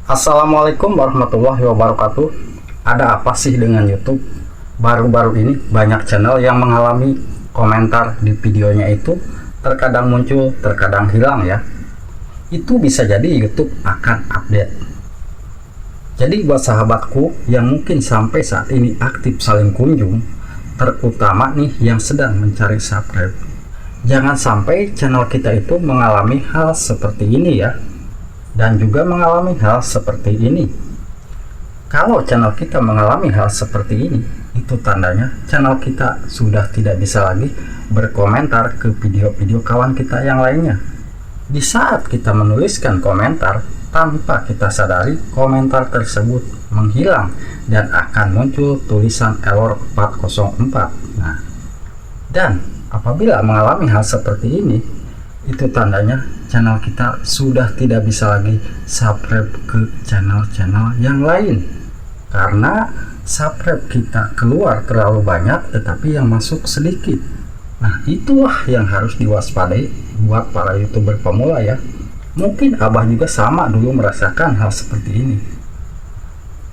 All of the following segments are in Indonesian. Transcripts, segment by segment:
Assalamualaikum warahmatullahi wabarakatuh. Ada apa sih dengan YouTube? Baru-baru ini banyak channel yang mengalami komentar di videonya itu terkadang muncul, terkadang hilang ya. Itu bisa jadi YouTube akan update. Jadi buat sahabatku yang mungkin sampai saat ini aktif saling kunjung, terutama nih yang sedang mencari subscribe, jangan sampai channel kita itu mengalami hal seperti ini ya. Dan juga mengalami hal seperti ini. Kalau channel kita mengalami hal seperti ini, itu tandanya channel kita sudah tidak bisa lagi berkomentar ke video-video kawan kita yang lainnya. Di saat kita menuliskan komentar, tanpa kita sadari komentar tersebut menghilang dan akan muncul tulisan error 404. Nah, dan apabila mengalami hal seperti ini, itu tandanya channel kita sudah tidak bisa lagi subscribe ke channel-channel yang lain, karena subscribe kita keluar terlalu banyak tetapi yang masuk sedikit. Nah, itulah yang harus diwaspadai buat para YouTuber pemula ya. Mungkin Abah juga sama dulu merasakan hal seperti ini.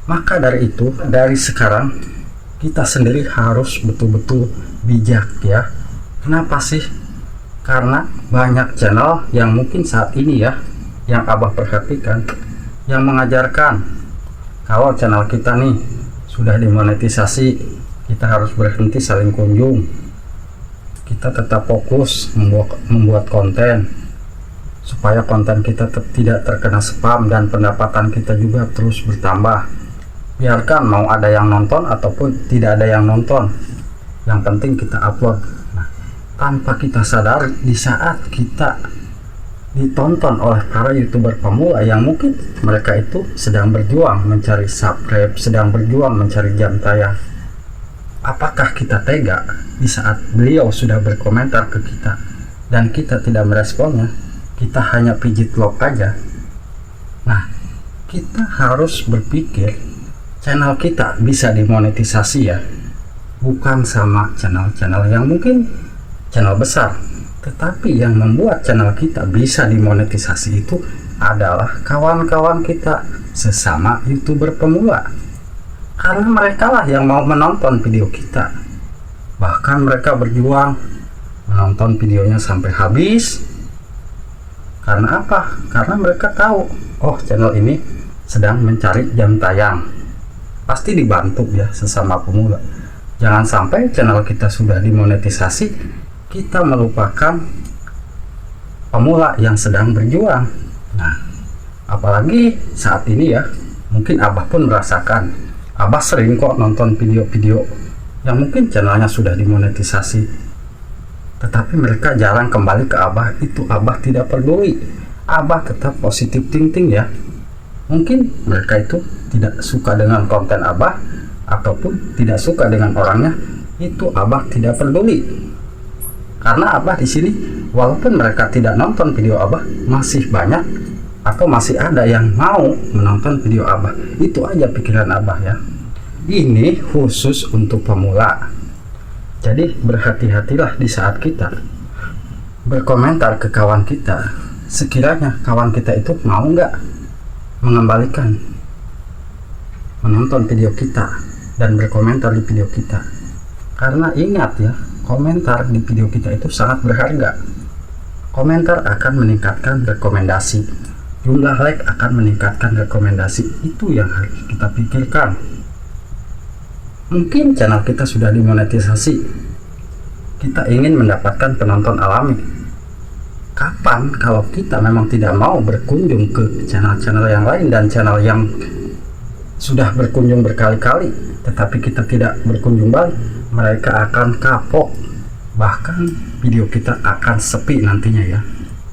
Maka dari itu, dari sekarang kita sendiri harus betul-betul bijak ya. Kenapa sih? Karena banyak channel yang mungkin saat ini ya, yang Abah perhatikan, yang mengajarkan kalau channel kita nih sudah dimonetisasi, kita harus berhenti saling kunjung, kita tetap fokus membuat konten supaya konten kita tidak terkena spam dan pendapatan kita juga terus bertambah. Biarkan mau ada yang nonton ataupun tidak ada yang nonton, yang penting kita upload. Tanpa kita sadari, di saat kita ditonton oleh para YouTuber pemula yang mungkin mereka itu sedang berjuang mencari subscribe, sedang berjuang mencari jam tayang, apakah kita tega di saat beliau sudah berkomentar ke kita dan kita tidak meresponnya, kita hanya pijit like aja? Nah, kita harus berpikir channel kita bisa dimonetisasi ya, bukan sama channel-channel yang mungkin channel besar, tetapi yang membuat channel kita bisa dimonetisasi itu adalah kawan-kawan kita sesama YouTuber pemula, karena mereka lah yang mau menonton video kita, bahkan mereka berjuang menonton videonya sampai habis. Karena apa? Karena mereka tahu, oh channel ini sedang mencari jam tayang, pasti dibantu ya sesama pemula. Jangan sampai channel kita sudah dimonetisasi, kita melupakan pemula yang sedang berjuang. Nah, apalagi saat ini ya, mungkin Abah pun merasakan, Abah sering kok nonton video-video yang mungkin channelnya sudah dimonetisasi, tetapi mereka jarang kembali ke Abah. Itu Abah tidak peduli, Abah tetap positif thinking ya. Mungkin mereka itu tidak suka dengan konten Abah ataupun tidak suka dengan orangnya, itu Abah tidak peduli. Karena Abah di sini, walaupun mereka tidak nonton video Abah, masih banyak atau masih ada yang mau menonton video Abah. Itu aja pikiran Abah ya. Ini khusus untuk pemula. Jadi berhati-hatilah di saat kita berkomentar ke kawan kita. Sekiranya kawan kita itu mau nggak mengembalikan menonton video kita dan berkomentar di video kita. Karena ingat ya, komentar di video kita itu sangat berharga. Komentar akan meningkatkan rekomendasi, jumlah like akan meningkatkan rekomendasi. Itu yang harus kita pikirkan. Mungkin channel kita sudah dimonetisasi, kita ingin mendapatkan penonton alami. Kapan kalau kita memang tidak mau berkunjung ke channel-channel yang lain dan channel yang sudah berkunjung berkali-kali, tetapi kita tidak berkunjung balik, mereka akan kapok, bahkan video kita akan sepi nantinya ya.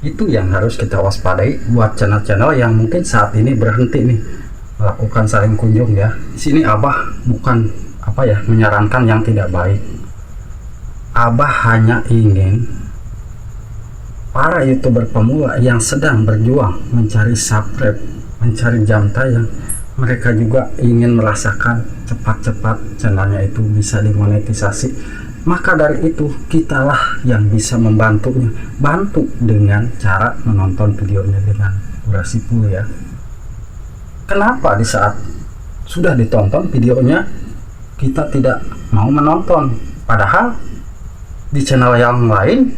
Itu yang harus kita waspadai buat channel-channel yang mungkin saat ini berhenti nih melakukan saling kunjung ya. Di sini Abah bukan menyarankan yang tidak baik. Abah hanya ingin para YouTuber pemula yang sedang berjuang mencari subscribe, mencari jam tayang, mereka juga ingin merasakan cepat-cepat channelnya itu bisa dimonetisasi. Maka dari itu kitalah yang bisa membantunya. Bantu dengan cara menonton videonya dengan durasi full ya. Kenapa di saat sudah ditonton videonya kita tidak mau menonton, padahal di channel yang lain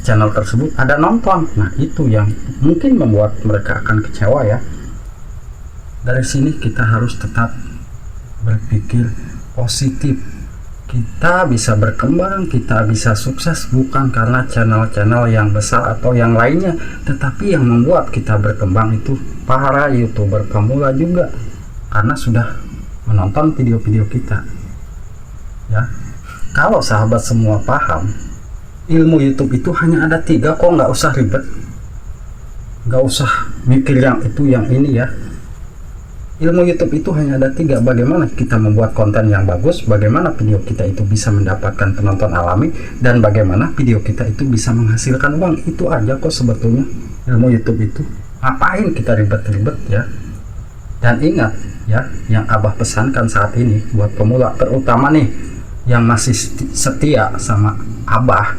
channel tersebut ada nonton? Nah, itu yang mungkin membuat mereka akan kecewa ya. Dari sini kita harus tetap berpikir positif. Kita bisa berkembang, kita bisa sukses bukan karena channel-channel yang besar atau yang lainnya, tetapi yang membuat kita berkembang itu para YouTuber pemula juga, karena sudah menonton video-video kita ya. Kalau sahabat semua paham, ilmu YouTube itu hanya ada 3 kok, nggak usah ribet, nggak usah mikir yang itu yang ini ya. Ilmu YouTube itu hanya ada 3. Bagaimana kita membuat konten yang bagus, bagaimana video kita itu bisa mendapatkan penonton alami, dan bagaimana video kita itu bisa menghasilkan uang. Itu aja kok sebetulnya ilmu YouTube itu. Ngapain kita ribet-ribet ya. Dan ingat ya, yang Abah pesankan saat ini buat pemula, terutama nih yang masih setia sama Abah.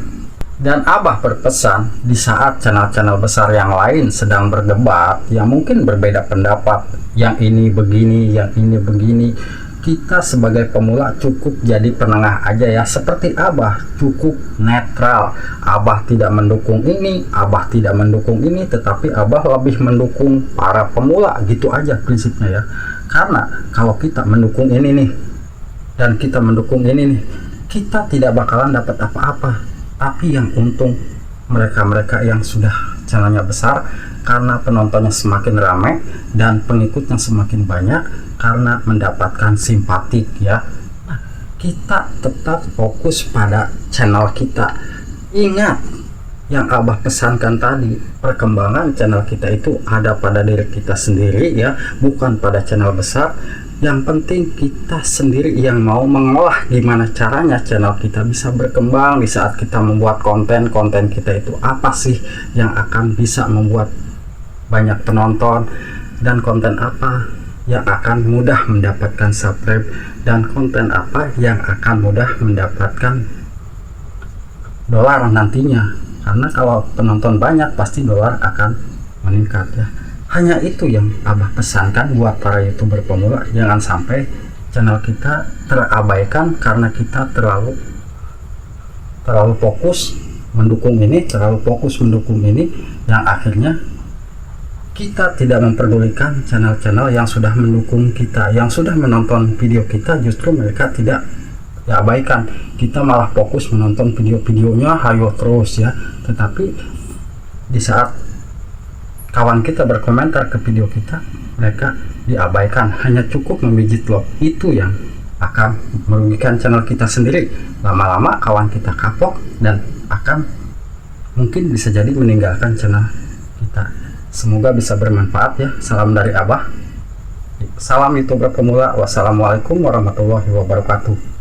Dan Abah berpesan, di saat channel-channel besar yang lain sedang berdebat, yang mungkin berbeda pendapat, yang ini begini, yang ini begini, kita sebagai pemula cukup jadi penengah aja ya, seperti Abah, cukup netral. Abah tidak mendukung ini, Abah tidak mendukung ini, tetapi Abah lebih mendukung para pemula, gitu aja prinsipnya ya. Karena kalau kita mendukung ini nih, dan kita mendukung ini nih, kita tidak bakalan dapat apa-apa. Tapi yang untung mereka-mereka yang sudah channelnya besar, karena penontonnya semakin ramai dan pengikutnya semakin banyak, karena mendapatkan simpatik ya. Nah, kita tetap fokus pada channel kita. Ingat yang Abah pesankan tadi, perkembangan channel kita itu ada pada diri kita sendiri ya, bukan pada channel besar. Yang penting kita sendiri yang mau mengolah gimana caranya channel kita bisa berkembang. Di saat kita membuat konten kita itu apa sih yang akan bisa membuat banyak penonton, dan konten apa yang akan mudah mendapatkan subscribe, dan konten apa yang akan mudah mendapatkan dolar nantinya. Karena kalau penonton banyak pasti dolar akan meningkat ya. Hanya itu yang Abah pesankan buat para YouTuber pemula. Jangan sampai channel kita terabaikan karena kita terlalu fokus mendukung ini, terlalu fokus mendukung ini, yang akhirnya kita tidak memperdulikan channel-channel yang sudah mendukung kita, yang sudah menonton video kita, justru mereka tidak diabaikan. Kita malah fokus menonton video-videonya, hayo terus ya. Tetapi di saat kawan kita berkomentar ke video kita, mereka diabaikan, hanya cukup memijit loh. Itu yang akan merugikan channel kita sendiri. Lama-lama kawan kita kapok dan akan mungkin bisa jadi meninggalkan channel kita. Semoga bisa bermanfaat ya. Salam dari Abah, salam YouTuber pemula. Wassalamualaikum warahmatullahi wabarakatuh.